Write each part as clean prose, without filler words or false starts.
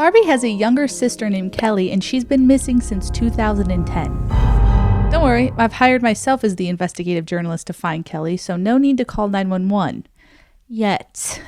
Barbie has a younger sister named Kelly, and she's been missing since 2010. Don't worry, I've hired myself as the investigative journalist to find Kelly, so no need to call 911. Yet.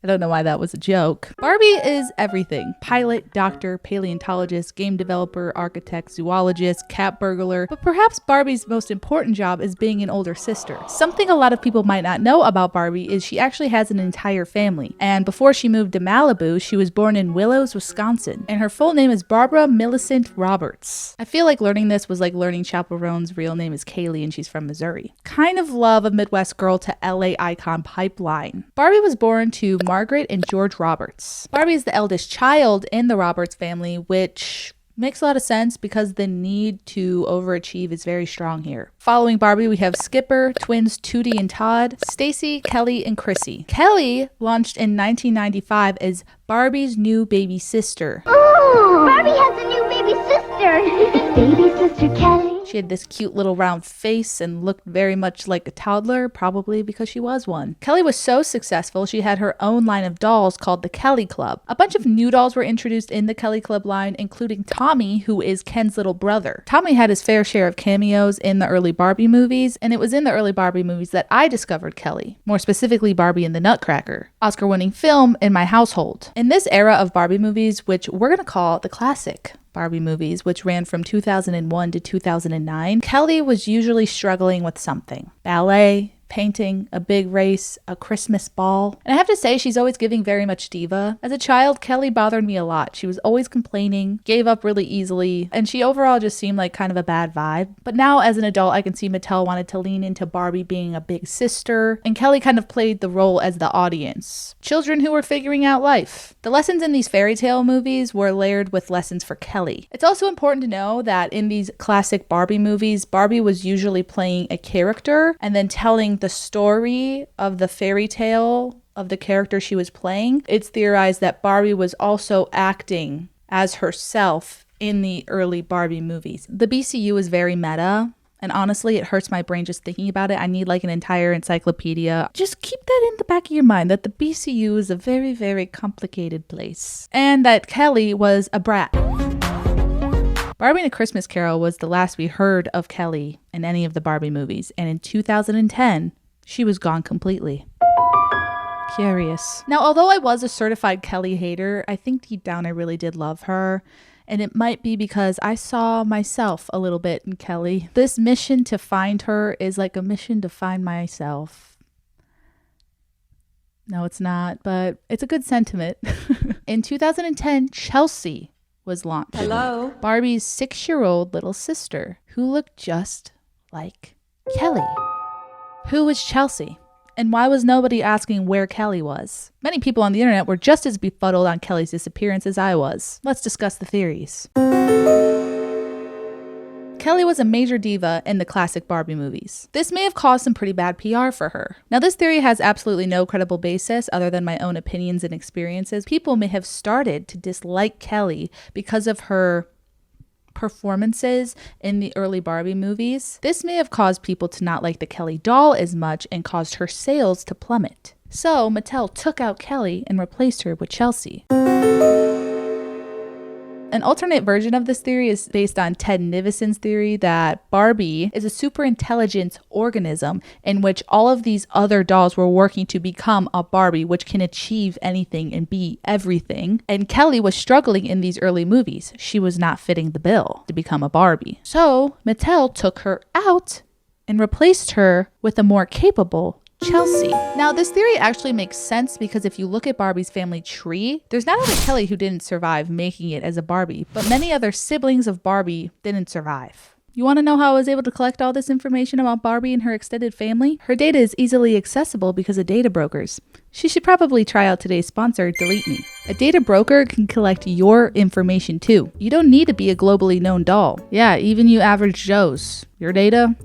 I don't know why that was a joke. Barbie is everything. Pilot, doctor, paleontologist, game developer, architect, zoologist, cat burglar. But perhaps Barbie's most important job is being an older sister. Something a lot of people might not know about Barbie is she actually has an entire family. And before she moved to Malibu, she was born in Willows, Wisconsin. And her full name is Barbara Millicent Roberts. I feel like learning this was like learning Chaperone's real name is Kaylee and she's from Missouri. Kind of love a Midwest girl to LA icon pipeline. Barbie was born to Margaret and George Roberts. Barbie is the eldest child in the Roberts family, which makes a lot of sense because the need to overachieve is very strong here. Following Barbie, we have Skipper, twins Tootie and Todd, Stacy, Kelly, and Chrissy. Kelly launched in 1995 as Barbie's new baby sister. Ooh, Barbie has a new baby sister. Baby sister Kelly. She had this cute little round face and looked very much like a toddler, probably because she was one. Kelly was so successful, she had her own line of dolls called the Kelly Club. A bunch of new dolls were introduced in the Kelly Club line, including Tommy, who is Ken's little brother. Tommy had his fair share of cameos in the early Barbie movies, and it was in the early Barbie movies that I discovered Kelly, more specifically Barbie and the Nutcracker, Oscar-winning film in my household. In this era of Barbie movies, which we're going to call the classic Barbie movies, which ran from 2001 to 2009, Kelly was usually struggling with something. Ballet, painting, a big race, a Christmas ball. And I have to say, she's always giving very much diva. As a child, Kelly bothered me a lot. She was always complaining, gave up really easily, and she overall just seemed like kind of a bad vibe. But now as an adult, I can see Mattel wanted to lean into Barbie being a big sister, and Kelly kind of played the role as the audience. Children who were figuring out life. The lessons in these fairy tale movies were layered with lessons for Kelly. It's also important to know that in these classic Barbie movies, Barbie was usually playing a character and then telling the story of the fairy tale of the character she was playing. It's theorized that Barbie was also acting as herself in the early Barbie movies. The BCU is very meta, and honestly, it hurts my brain just thinking about it. I need like an entire encyclopedia. Just keep that in the back of your mind, that the BCU is a very, very complicated place, and that Kelly was a brat. Barbie and a Christmas Carol was the last we heard of Kelly in any of the Barbie movies, and in 2010, she was gone completely. Curious. Now, although I was a certified Kelly hater, I think deep down I really did love her, and it might be because I saw myself a little bit in Kelly. This mission to find her is like a mission to find myself. No, it's not, but it's a good sentiment. In 2010, Chelsea was launched. Hello? Barbie's 6-year-old little sister, who looked just like Kelly. Who was Chelsea? And why was nobody asking where Kelly was? Many people on the internet were just as befuddled on Kelly's disappearance as I was. Let's discuss the theories. Kelly was a major diva in the classic Barbie movies. This may have caused some pretty bad PR for her. Now, this theory has absolutely no credible basis other than my own opinions and experiences. People may have started to dislike Kelly because of her performances in the early Barbie movies. This may have caused people to not like the Kelly doll as much and caused her sales to plummet. So Mattel took out Kelly and replaced her with Chelsea. An alternate version of this theory is based on Ted Nivison's theory that Barbie is a super intelligent organism in which all of these other dolls were working to become a Barbie, which can achieve anything and be everything. And Kelly was struggling in these early movies. She was not fitting the bill to become a Barbie. So Mattel took her out and replaced her with a more capable Chelsea. Now, this theory actually makes sense because if you look at Barbie's family tree, there's not only Kelly who didn't survive making it as a Barbie, but many other siblings of Barbie didn't survive. You want to know how I was able to collect all this information about Barbie and her extended family? Her data is easily accessible because of data brokers. She should probably try out today's sponsor, Delete Me. A data broker can collect your information too. You don't need to be a globally known doll. Yeah, even you average Joes. Your data?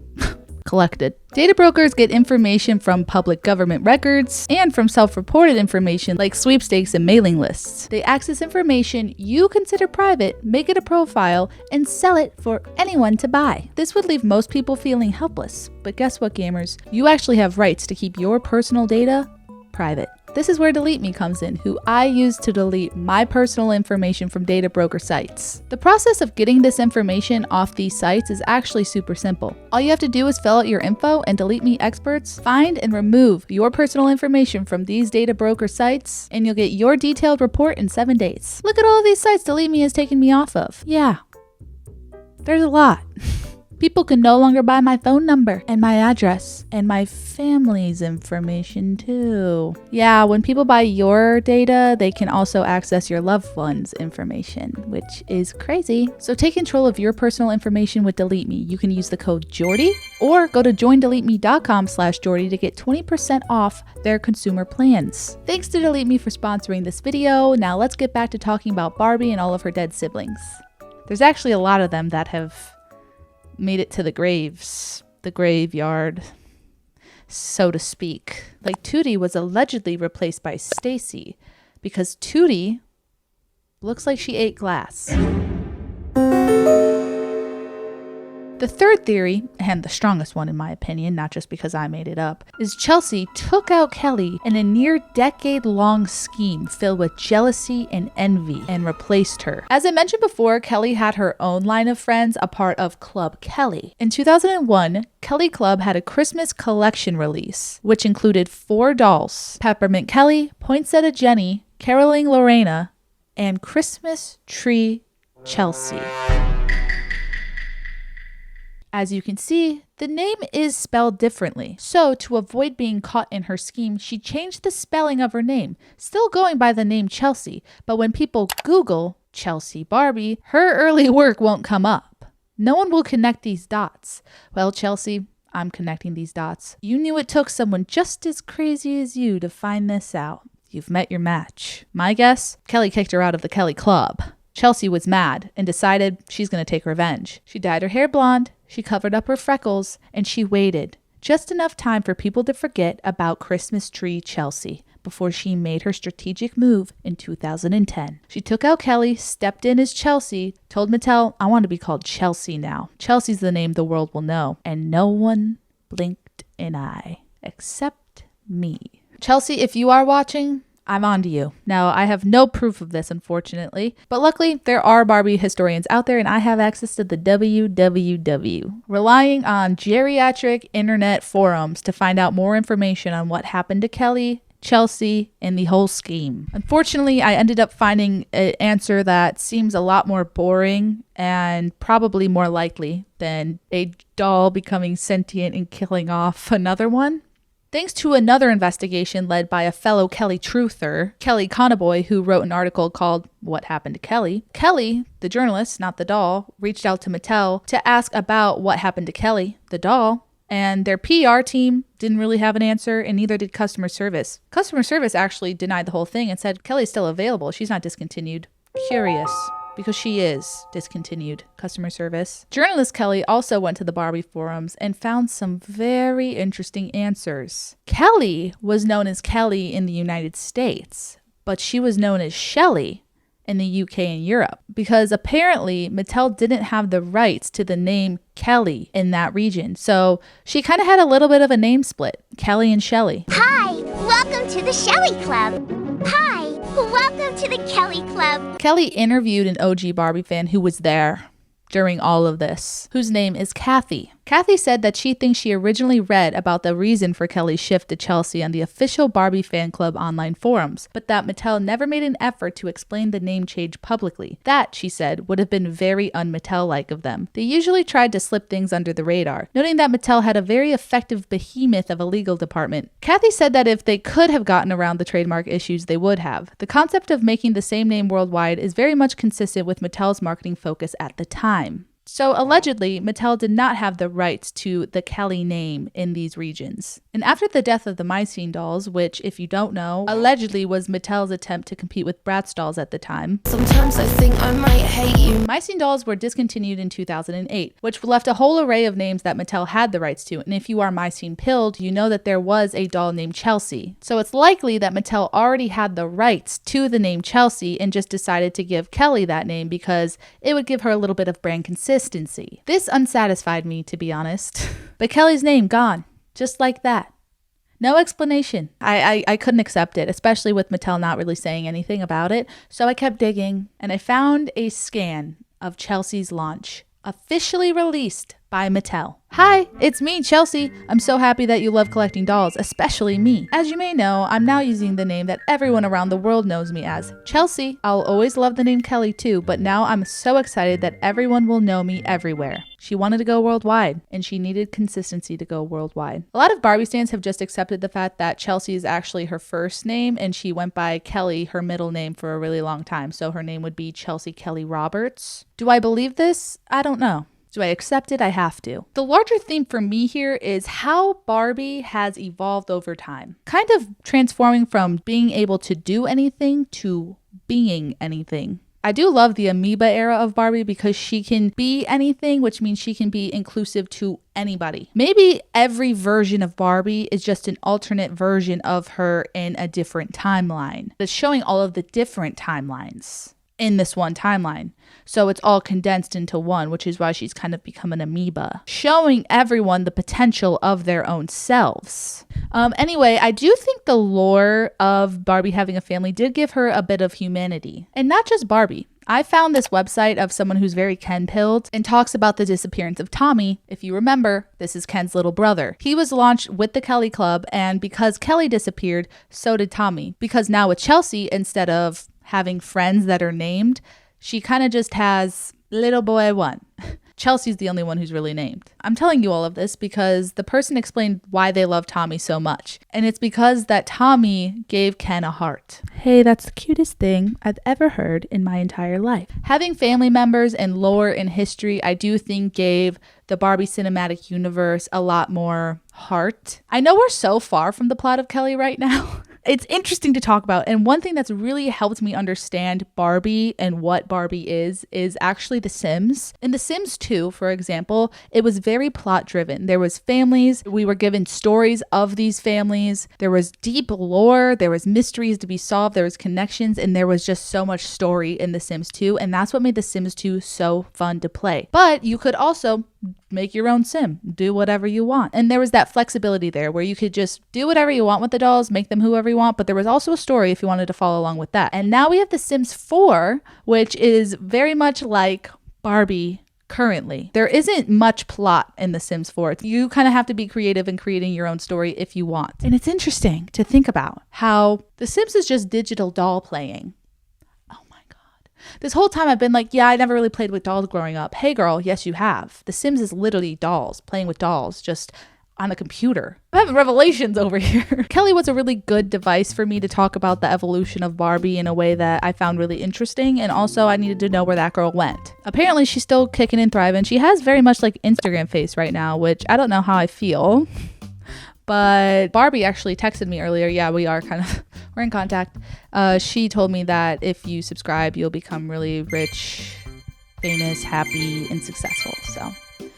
Collected. Data brokers get information from public government records and from self-reported information like sweepstakes and mailing lists. They access information you consider private, make it a profile, and sell it for anyone to buy. This would leave most people feeling helpless. But guess what, gamers? You actually have rights to keep your personal data private. This is where Delete Me comes in, who I use to delete my personal information from data broker sites. The process of getting this information off these sites is actually super simple. All you have to do is fill out your info, and Delete Me experts find and remove your personal information from these data broker sites, and you'll get your detailed report in 7 days. Look at all of these sites Delete Me has taken me off of. Yeah, there's a lot. People can no longer buy my phone number and my address and my family's information too. Yeah, when people buy your data, they can also access your loved ones' information, which is crazy. So take control of your personal information with Delete Me. You can use the code Jordy or go to joindeleteme.com/Jordy to get 20% off their consumer plans. Thanks to Delete Me for sponsoring this video. Now let's get back to talking about Barbie and all of her dead siblings. There's actually a lot of them that have made it to the graveyard, so to speak. Like Tootie was allegedly replaced by Stacy because Tootie looks like she ate glass. The third theory, and the strongest one in my opinion, not just because I made it up, is Chelsea took out Kelly in a near decade-long scheme filled with jealousy and envy and replaced her. As I mentioned before, Kelly had her own line of friends, a part of Club Kelly. In 2001, Kelly Club had a Christmas collection release, which included 4 dolls: Peppermint Kelly, Poinsettia Jenny, Caroling Lorena, and Christmas Tree Chelsea. As you can see, the name is spelled differently. So to avoid being caught in her scheme, she changed the spelling of her name, still going by the name Chelsea. But when people Google Chelsea Barbie, her early work won't come up. No one will connect these dots. Well, Chelsea, I'm connecting these dots. You knew it took someone just as crazy as you to find this out. You've met your match. My guess? Kelly kicked her out of the Kelly Club. Chelsea was mad and decided she's going to take revenge. She dyed her hair blonde, she covered up her freckles, and she waited just enough time for people to forget about Christmas Tree Chelsea before she made her strategic move in 2010. She took out Kelly, stepped in as Chelsea, told Mattel, I want to be called Chelsea now. Chelsea's the name the world will know. And no one blinked an eye except me. Chelsea, if you are watching, I'm on to you. Now, I have no proof of this, unfortunately, but luckily there are Barbie historians out there and I have access to the www, relying on geriatric internet forums to find out more information on what happened to Kelly, Chelsea, and the whole scheme. Unfortunately, I ended up finding an answer that seems a lot more boring and probably more likely than a doll becoming sentient and killing off another one. Thanks to another investigation led by a fellow Kelly truther, Kelly Conaboy, who wrote an article called What Happened to Kelly, Kelly, the journalist, not the doll, reached out to Mattel to ask about what happened to Kelly, the doll, and their PR team didn't really have an answer, and neither did customer service. Customer service actually denied the whole thing and said Kelly's still available. She's not discontinued. Curious. Because she is discontinued, customer service. Journalist Kelly also went to the Barbie forums and found some very interesting answers. Kelly was known as Kelly in the United States, but she was known as Shelley in the UK and Europe because apparently Mattel didn't have the rights to the name Kelly in that region. So she kind of had a little bit of a name split, Kelly and Shelley. Hi, welcome to the Shelley Club. Hi, welcome to the Kelly Club. Kelly interviewed an OG Barbie fan who was there during all of this, whose name is Kathy. Kathy said that she thinks she originally read about the reason for Kelly's shift to Chelsea on the official Barbie fan club online forums, but that Mattel never made an effort to explain the name change publicly. That, she said, would have been very un-Mattel-like of them. They usually tried to slip things under the radar, noting that Mattel had a very effective behemoth of a legal department. Kathy said that if they could have gotten around the trademark issues, they would have. The concept of making the same name worldwide is very much consistent with Mattel's marketing focus at the time. So allegedly, Mattel did not have the rights to the Kelly name in these regions. And after the death of the Mycene dolls, which, if you don't know, allegedly was Mattel's attempt to compete with Bratz dolls at the time. Sometimes I think I might hate you. Mycene dolls were discontinued in 2008, which left a whole array of names that Mattel had the rights to. And if you are Mycene pilled, you know that there was a doll named Chelsea. So it's likely that Mattel already had the rights to the name Chelsea and just decided to give Kelly that name because it would give her a little bit of brand consistency. This unsatisfied me, to be honest. But Kelly's name gone, just like that. No explanation. I couldn't accept it, especially with Mattel not really saying anything about it. So I kept digging and I found a scan of Chelsea's launch, officially released by Mattel. Hi, it's me, Chelsea. I'm so happy that you love collecting dolls, especially me. As you may know, I'm now using the name that everyone around the world knows me as, Chelsea. I'll always love the name Kelly too, but now I'm so excited that everyone will know me everywhere. She wanted to go worldwide, and she needed consistency to go worldwide. A lot of Barbie stans have just accepted the fact that Chelsea is actually her first name, and she went by Kelly, her middle name, for a really long time. So her name would be Chelsea Kelly Roberts. Do I believe this? I don't know. Do I accept it? I have to. The larger theme for me here is how Barbie has evolved over time, kind of transforming from being able to do anything to being anything. I do love the amoeba era of Barbie because she can be anything, which means she can be inclusive to anybody. Maybe every version of Barbie is just an alternate version of her in a different timeline. It's showing all of the different timelines in this one timeline. So it's all condensed into one, which is why she's kind of become an amoeba, showing everyone the potential of their own selves. Anyway, I do think the lore of Barbie having a family did give her a bit of humanity. And not just Barbie. I found this website of someone who's very Ken-pilled and talks about the disappearance of Tommy. If you remember, this is Ken's little brother. He was launched with the Kelly Club, and because Kelly disappeared, so did Tommy. Because now with Chelsea, instead of having friends that are named, she kind of just has little boy one. Chelsea's the only one who's really named. I'm telling you all of this because the person explained why they love Tommy so much. And it's because that Tommy gave Ken a heart. Hey, that's the cutest thing I've ever heard in my entire life. Having family members and lore and history, I do think gave the Barbie cinematic universe a lot more heart. I know we're so far from the plot of Kelly right now. It's interesting to talk about. And one thing that's really helped me understand Barbie and what Barbie is actually The Sims. In The Sims 2, for example, it was very plot driven. There was families. We were given stories of these families. There was deep lore. There was mysteries to be solved. There was connections. And there was just so much story in The Sims 2. And that's what made The Sims 2 so fun to play. But you could also make your own sim, do whatever you want. And there was that flexibility there where you could just do whatever you want with the dolls, make them whoever you want, but there was also a story if you wanted to follow along with that. And now we have The Sims 4, which is very much like Barbie currently. There isn't much plot in The Sims 4. You kind of have to be creative in creating your own story if you want. And it's interesting to think about how The Sims is just digital doll playing. This whole time I've been like, yeah, I never really played with dolls growing up. Hey girl, yes you have. The Sims is literally dolls, playing with dolls, just on a computer. I'm having revelations over here. Kelly was a really good device for me to talk about the evolution of Barbie in a way that I found really interesting, and also I needed to know where that girl went. Apparently she's still kicking and thriving. She has very much like Instagram face right now, which I don't know how I feel. But Barbie actually texted me earlier. Yeah, we're in contact. She told me that if you subscribe, you'll become really rich, famous, happy, and successful. So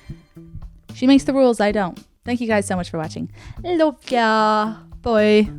she makes the rules. I don't. Thank you guys so much for watching. Love ya. Bye.